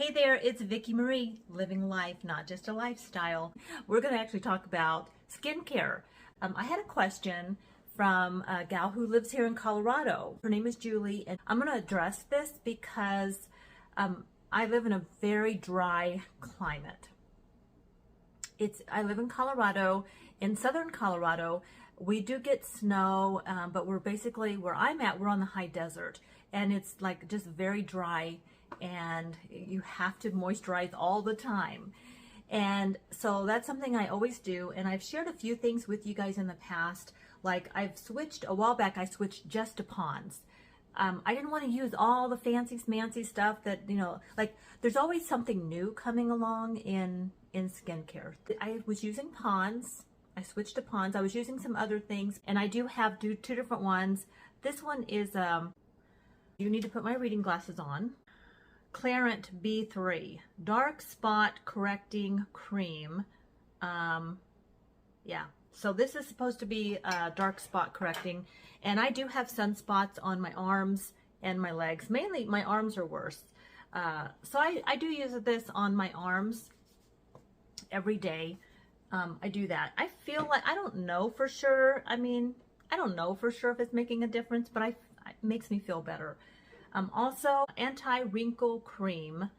Hey there, it's Vicki Marie, living life, not just a lifestyle. We're going to actually talk about skincare. I had a question from a gal who lives here in Colorado. Her name is Julie, and I'm going to address this because I live in a very dry climate. I live in Colorado, in southern Colorado. We do get snow, but we're basically, where I'm at, we're on the high desert, and it's like just very dry, and you have to moisturize all the time. And so that's something I always do, and I've shared a few things with you guys in the past. Like a while back, I switched just to Pond's. I didn't want to use all the fancy smancy stuff that, like there's always something new coming along in skincare. I was using Pond's. I switched to Pond's. I was using some other things, and I do have two different ones. This one is, you need to put my reading glasses on. Clarant B3 Dark Spot Correcting Cream. Yeah, so this is supposed to be dark spot correcting, and I do have sunspots on my arms and my legs. Mainly my arms are worse. So I do use this on my arms every day. I do that. I feel like, I don't know for sure. I mean, I don't know for sure if it's making a difference, but it makes me feel better. Also, Anti-Wrinkle Cream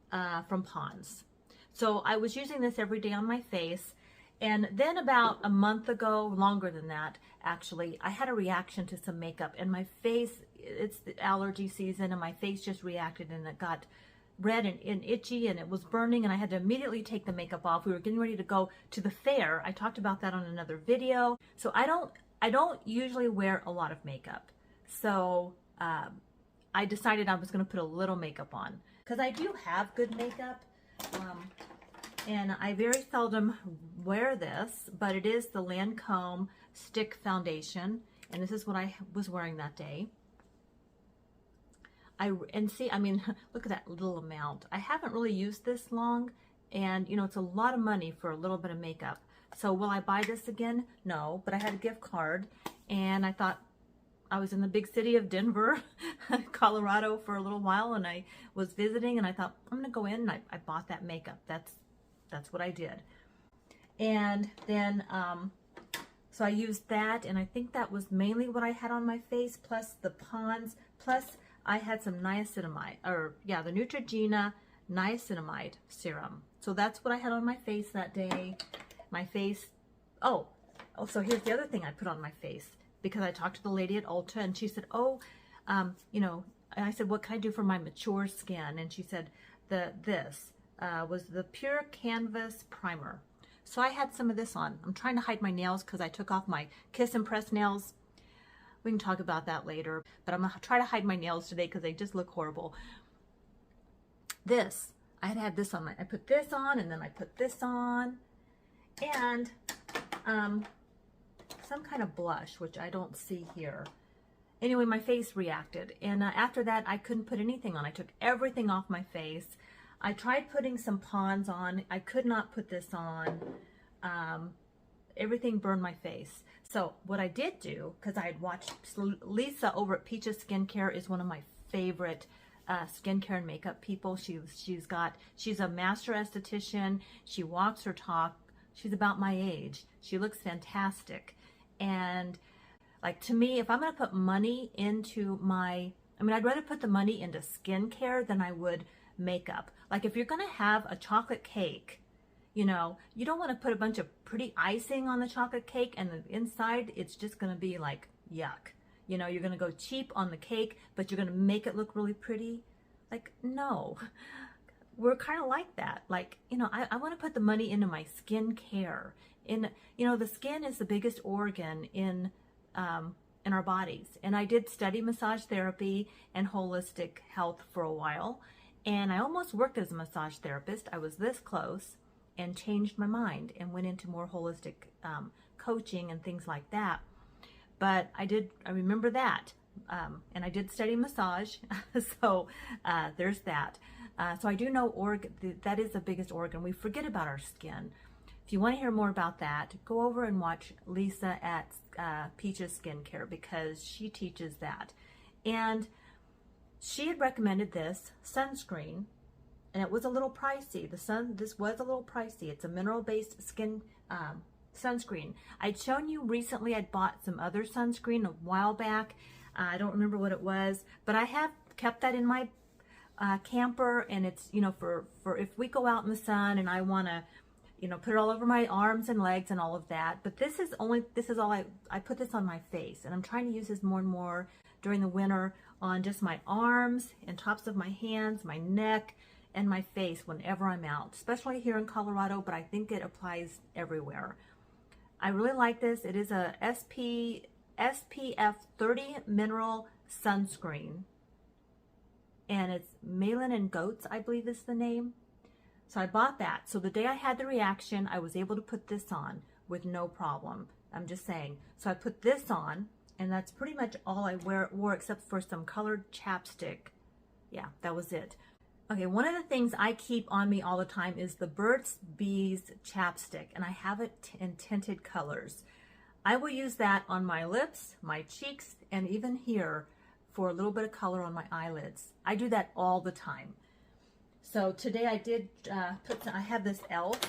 from Pond's. So I was using this every day on my face, and then about a month ago, longer than that actually, I had a reaction to some makeup, and my face, it's the allergy season, and my face just reacted, and it got red and itchy, and it was burning, and I had to immediately take the makeup off. We were getting ready to go to the fair. I talked about that on another video. So I don't usually wear a lot of makeup. So I decided I was going to put a little makeup on, because I do have good makeup, and I very seldom wear this, but it is the Lancome Stick Foundation, and this is what I was wearing that day. See, I mean, look at that little amount. I haven't really used this long, and it's a lot of money for a little bit of makeup. So will I buy this again? No, but I had a gift card, and I thought, I was in the big city of Denver, Colorado for a little while, and I was visiting, and I thought, I'm gonna go in, and I bought that makeup. That's what I did. And then, so I used that, and I think that was mainly what I had on my face, plus the Pond's, plus I had some niacinamide, the Neutrogena niacinamide serum. So that's what I had on my face that day. My face, so here's the other thing I put on my face, because I talked to the lady at Ulta, and she said, and I said, what can I do for my mature skin? And she said, this was the Pure Canvas Primer. So I had some of this on. I'm trying to hide my nails because I took off my Kiss and Press nails. We can talk about that later, but I'm going to try to hide my nails today because they just look horrible. I had this on I put this on, and then I put this on, and some kind of blush, which I don't see here. Anyway, my face reacted, and after that, I couldn't put anything on. I took everything off my face. I tried putting some Pond's on. I could not put this on. Everything burned my face. So what I did do, because I had watched Lisa over at Peaches Skincare, is one of my favorite skincare and makeup people. She's a master esthetician. She walks her talk. She's about my age. She looks fantastic. And like, to me, if I'm going to put money into I'd rather put the money into skincare than I would makeup. Like, if you're going to have a chocolate cake, you don't want to put a bunch of pretty icing on the chocolate cake, and the inside, it's just going to be like, yuck. You're going to go cheap on the cake, but you're going to make it look really pretty. Like, no. We're kind of like that. Like, I want to put the money into my skincare. The skin is the biggest organ in our bodies. And I did study massage therapy and holistic health for a while. And I almost worked as a massage therapist. I was this close, and changed my mind and went into more holistic coaching and things like that. But I remember that. And I did study massage. So there's that. So I do know that is the biggest organ. We forget about our skin. If you want to hear more about that, go over and watch Lisa at Peaches Skincare, because she teaches that. And she had recommended this sunscreen, and it was a little pricey. This was a little pricey. It's a mineral-based skin sunscreen. I'd shown you recently, I'd bought some other sunscreen a while back. I don't remember what it was, but I have kept that in my camper, and it's, you know, for if we go out in the sun and I want to, you know, put it all over my arms and legs and all of that. But this is all I put this on my face, and I'm trying to use this more and more during the winter on just my arms and tops of my hands, my neck, and my face whenever I'm out, especially here in Colorado, but I think it applies everywhere. I really like this. It is a SPF 30 mineral sunscreen, and it's Malin and Goetz, I believe is the name. So I bought that. So the day I had the reaction, I was able to put this on with no problem. I'm just saying. So I put this on, and that's pretty much all I wore except for some colored chapstick. Yeah, that was it. Okay, one of the things I keep on me all the time is the Burt's Bees chapstick, and I have it in tinted colors. I will use that on my lips, my cheeks, and even here for a little bit of color on my eyelids. I do that all the time. So today I did I have this e.l.f.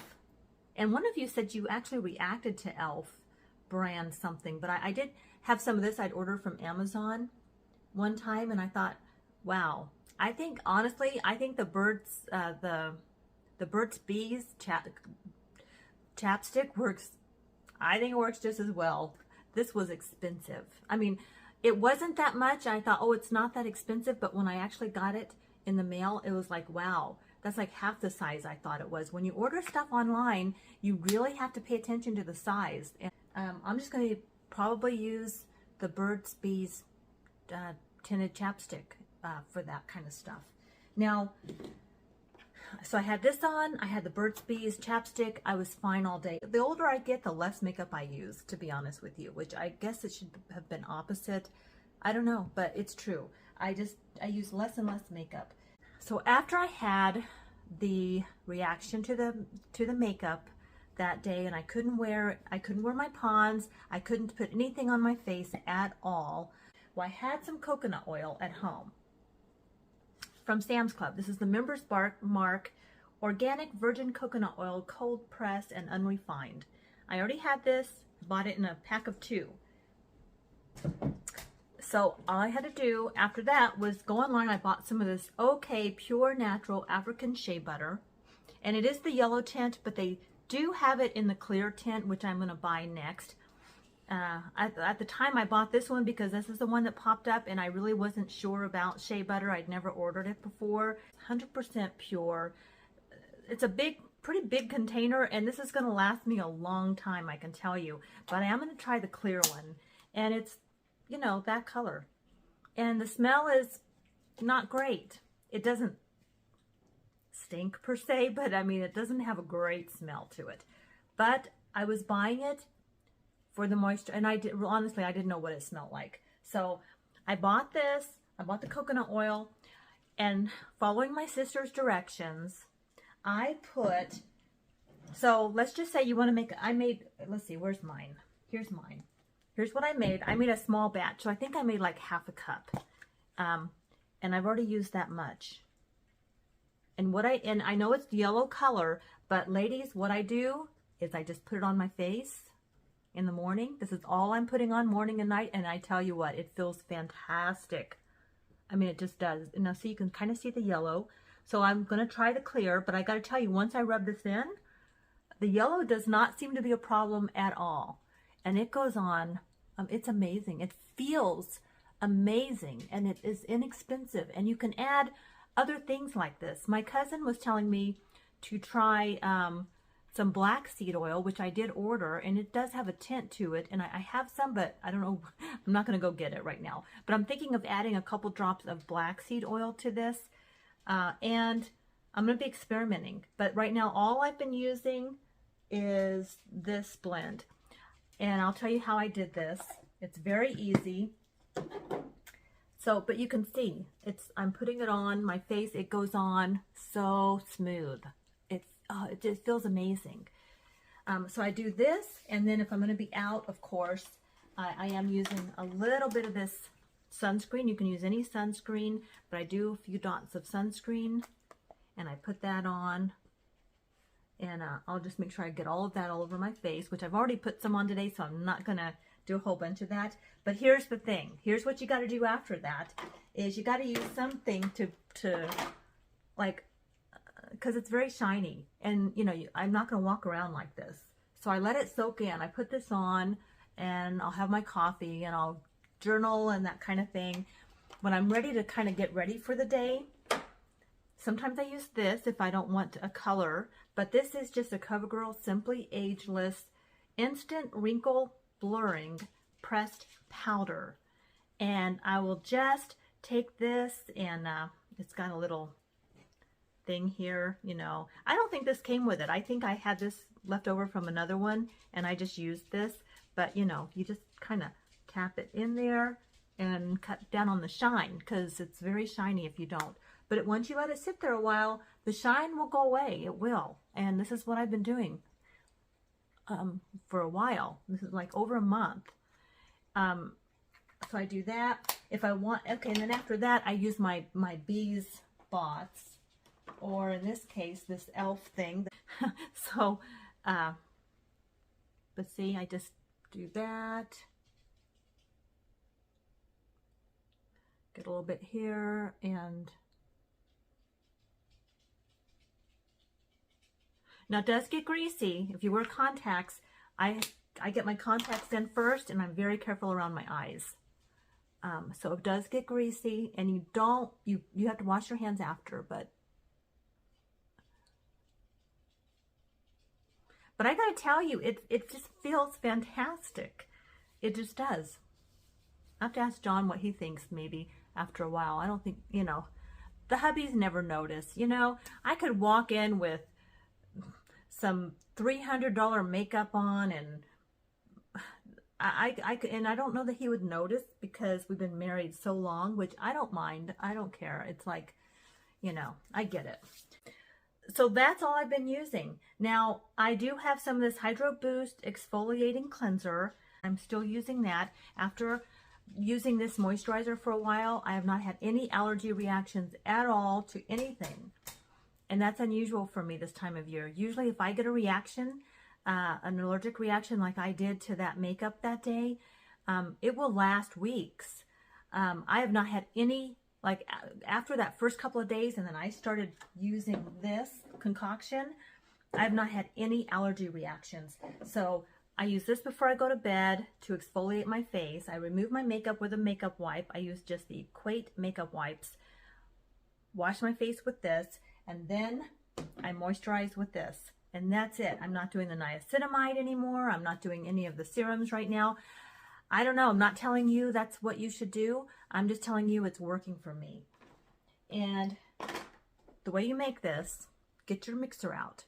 And one of you said you actually reacted to e.l.f. brand something, but I did have some of this I'd ordered from Amazon one time, and I thought, wow. I think, honestly, the Burt's Bees chapstick works. I think it works just as well. This was expensive. I mean, it wasn't that much. I thought, oh, it's not that expensive, but when I actually got it in the mail, it was like, wow, that's like half the size I thought it was. When you order stuff online, you really have to pay attention to the size. And I'm just going to probably use the Burt's Bees tinted chapstick for that kind of stuff. Now, so I had this on, I had the Burt's Bees chapstick, I was fine all day. The older I get, the less makeup I use, to be honest with you, which I guess it should have been opposite. I don't know, but it's true. I use less and less makeup. So after I had the reaction to the makeup that day, and I couldn't wear my Pond's, I couldn't put anything on my face at all. Well, I had some coconut oil at home from Sam's Club. This is the Members Mark Organic Virgin Coconut Oil, cold pressed and unrefined. I already had this, bought it in a pack of 2. So all I had to do after that was go online. I bought some of this OK Pure Natural African Shea Butter, and it is the yellow tint, but they do have it in the clear tint, which I'm going to buy next. At the time I bought this one because this is the one that popped up, and I really wasn't sure about shea butter. I'd never ordered it before. 100% pure. It's a pretty big container, and this is going to last me a long time, I can tell you. But I am going to try the clear one, and it's, you know, that color. And the smell is not great. It doesn't stink per se, but I mean, it doesn't have a great smell to it. But I was buying it for the moisture, and honestly, I didn't know what it smelled like. So I bought this, I bought the coconut oil, and following my sister's directions, I put, so let's just say you want to make, let's see, where's mine? Here's mine. Here's what I made. I made a small batch, so I think I made like half a cup. And I've already used that much. And I know it's yellow color, but ladies, what I do is I just put it on my face in the morning. This is all I'm putting on morning and night, and I tell you what, it feels fantastic. I mean, it just does. Now, see, you can kind of see the yellow. So I'm going to try the clear, but I got to tell you, once I rub this in, the yellow does not seem to be a problem at all. And it goes on. It's amazing. It feels amazing, and it is inexpensive. And you can add other things like this. My cousin was telling me to try some black seed oil, which I did order, and it does have a tint to it, and I have some, but I don't know, I'm not going to go get it right now, but I'm thinking of adding a couple drops of black seed oil to this, and I'm going to be experimenting, but right now all I've been using is this blend, and I'll tell you how I did this. It's very easy. So, but you can see, I'm putting it on my face, it goes on so smooth. It just feels amazing. So I do this, and then if I'm going to be out, of course, I am using a little bit of this sunscreen. You can use any sunscreen, but I do a few dots of sunscreen. and I put that on, and I'll just make sure I get all of that all over my face, which I've already put some on today, so I'm not gonna do a whole bunch of that. But here's the thing. Here's what you got to do after that, is you got to use something to like, because it's very shiny, and you know, I'm not gonna walk around like this. So I let it soak in. I put this on, and I'll have my coffee, and I'll journal and that kind of thing. When I'm ready to kind of get ready for the day, sometimes I use this if I don't want a color, but this is just a CoverGirl Simply Ageless Instant Wrinkle Blurring Pressed Powder. And I will just take this, and it's got a little thing here, you know. I don't think this came with it. I think I had this left over from another one, and I just used this. But, you know, you just kind of tap it in there and cut down on the shine, because it's very shiny if you don't. But once you let it sit there a while, the shine will go away. It will. And this is what I've been doing for a while. This is like over a month. So I do that. If I want, okay, and then after that, I use my Bees Bots, or in this case, this e.l.f. thing. So, but see, I just do that. Get a little bit here, and now it does get greasy. If you wear contacts, I get my contacts in first, and I'm very careful around my eyes. So it does get greasy, and you have to wash your hands after, but I gotta tell you, it just feels fantastic. It just does. I have to ask John what he thinks maybe after a while. I don't think, you know, the hubbies never notice. You know, I could walk in with some $300 makeup on, and I don't know that he would notice, because we've been married so long, which I don't mind. I don't care. It's like, you know, I get it. So that's all I've been using. Now, I do have some of this Hydro Boost Exfoliating Cleanser. I'm still using that. After using this moisturizer for a while, I have not had any allergy reactions at all to anything. And that's unusual for me this time of year. Usually if I get a reaction, an allergic reaction like I did to that makeup that day, it will last weeks. I have not had any, like after that first couple of days, and then I started using this concoction, I have not had any allergy reactions. So I use this before I go to bed to exfoliate my face. I remove my makeup with a makeup wipe. I use just the Quate makeup wipes. Wash my face with this, and then I moisturize with this. And that's it. I'm not doing the niacinamide anymore. I'm not doing any of the serums right now. I don't know. I'm not telling you that's what you should do. I'm just telling you it's working for me. And the way you make this, get your mixer out.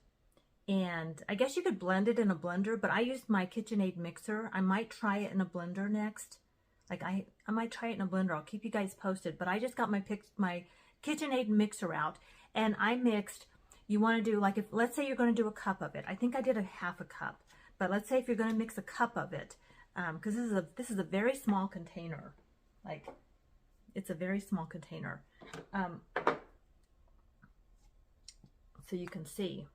And I guess you could blend it in a blender, but I used my KitchenAid mixer. I might try it in a blender next. Like I might try it in a blender. I'll keep you guys posted. But I just got my KitchenAid mixer out, and I mixed. You want to do, like, if let's say you're going to do a cup of it. I think I did a half a cup, but let's say if you're going to mix a cup of it, because this is a very small container. Like, it's a very small container. So you can see.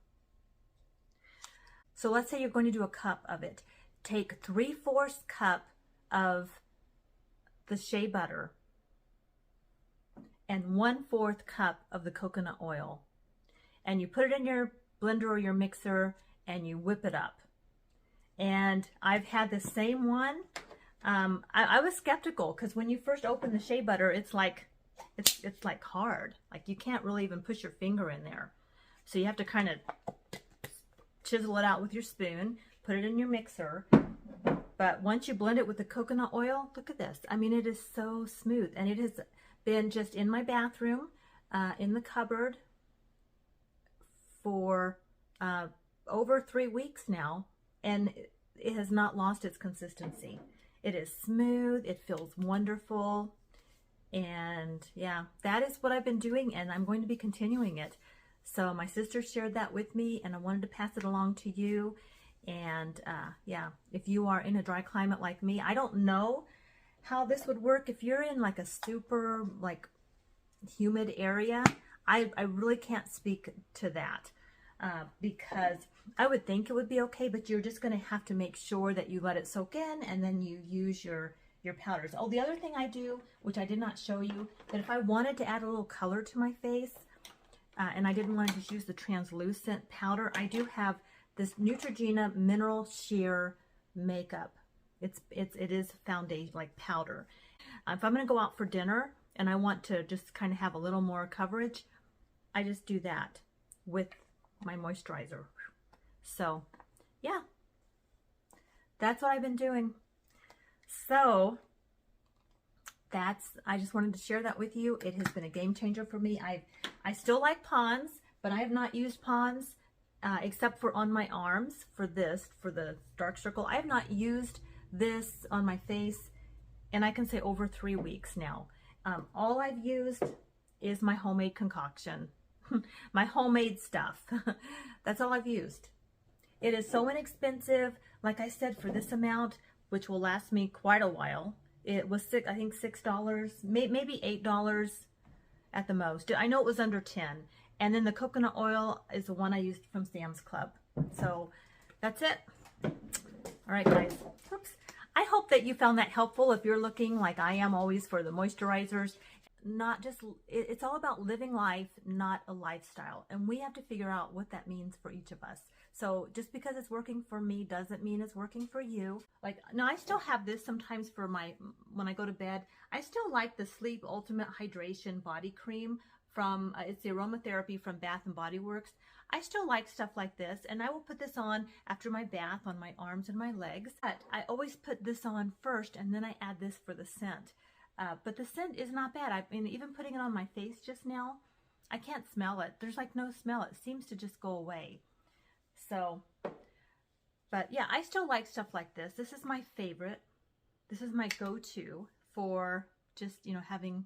So let's say you're going to do a cup of it. Take 3/4 cup of the shea butter and 1/4 cup of the coconut oil. And you put it in your blender or your mixer, and you whip it up. And I've had the same one. I was skeptical, because when you first open the shea butter, it's like hard. Like you can't really even push your finger in there. So you have to kind of chisel it out with your spoon, put it in your mixer. But once you blend it with the coconut oil, look at this. I mean, it is so smooth. And it has been just in my bathroom, in the cupboard, for over 3 weeks now, and it has not lost its consistency. It is smooth, it feels wonderful, and yeah, that is what I've been doing, and I'm going to be continuing it. So my sister shared that with me, and I wanted to pass it along to you. And yeah, if you are in a dry climate like me, I don't know how this would work if you're in like a super like humid area. I really can't speak to that because I would think it would be okay, but you're just going to have to make sure that you let it soak in and then you use your powders. Oh, the other thing I do, which I did not show you, that if I wanted to add a little color to my face and I didn't want to just use the translucent powder, I do have this Neutrogena Mineral Sheer Makeup. It is foundation, like powder. If I'm going to go out for dinner and I want to just kind of have a little more coverage, I just do that with my moisturizer. So yeah, that's what I've been doing. So I just wanted to share that with you. It has been a game changer for me. I still like Pond's, but I have not used Pond's except for on my arms for the dark circle. I have not used this on my face, and I can say over 3 weeks now. All I've used is my homemade concoction, my homemade stuff. That's all I've used. It is so inexpensive. Like I said, for this amount, which will last me quite a while, it was I think $6, maybe $8 at the most. I know it was under 10. And then the coconut oil is the one I used from Sam's Club. So that's it. All right, guys. Oops. I hope that you found that helpful if you're looking like I am always for the moisturizers. Not just, it's all about living life, not a lifestyle. And we have to figure out what that means for each of us. So just because it's working for me doesn't mean it's working for you. Like, now I still have this sometimes for when I go to bed. I still like the Sleep Ultimate Hydration Body Cream from, it's the aromatherapy from Bath and Body Works. I still like stuff like this, and I will put this on after my bath on my arms and my legs. But I always put this on first, and then I add this for the scent. But the scent is not bad. I mean, even putting it on my face just now, I can't smell it. There's like no smell. It seems to just go away. So, but yeah, I still like stuff like this. This is my favorite. This is my go-to for just, you know, having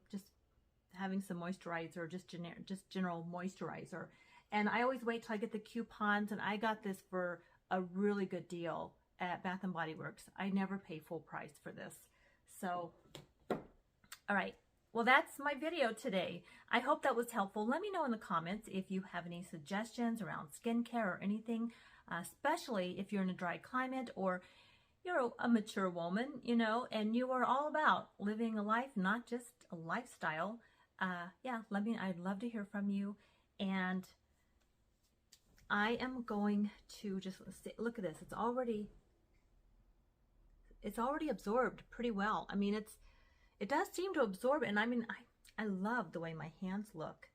some moisturizer, just general moisturizer. And I always wait till I get the coupons, and I got this for a really good deal at Bath and Body Works. I never pay full price for this. So, all right. Well, that's my video today. I hope that was helpful. Let me know in the comments if you have any suggestions around skincare or anything, especially if you're in a dry climate or you're a mature woman, you know, and you are all about living a life, not just a lifestyle. Yeah, I'd love to hear from you. And I am going to just look at this. It's already absorbed pretty well. I mean, it does seem to absorb, and I mean, I love the way my hands look.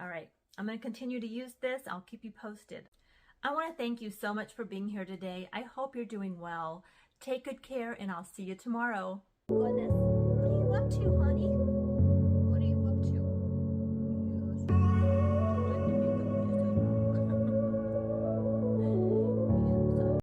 All right, I'm going to continue to use this. I'll keep you posted. I want to thank you so much for being here today. I hope you're doing well. Take good care, and I'll see you tomorrow. Goodness.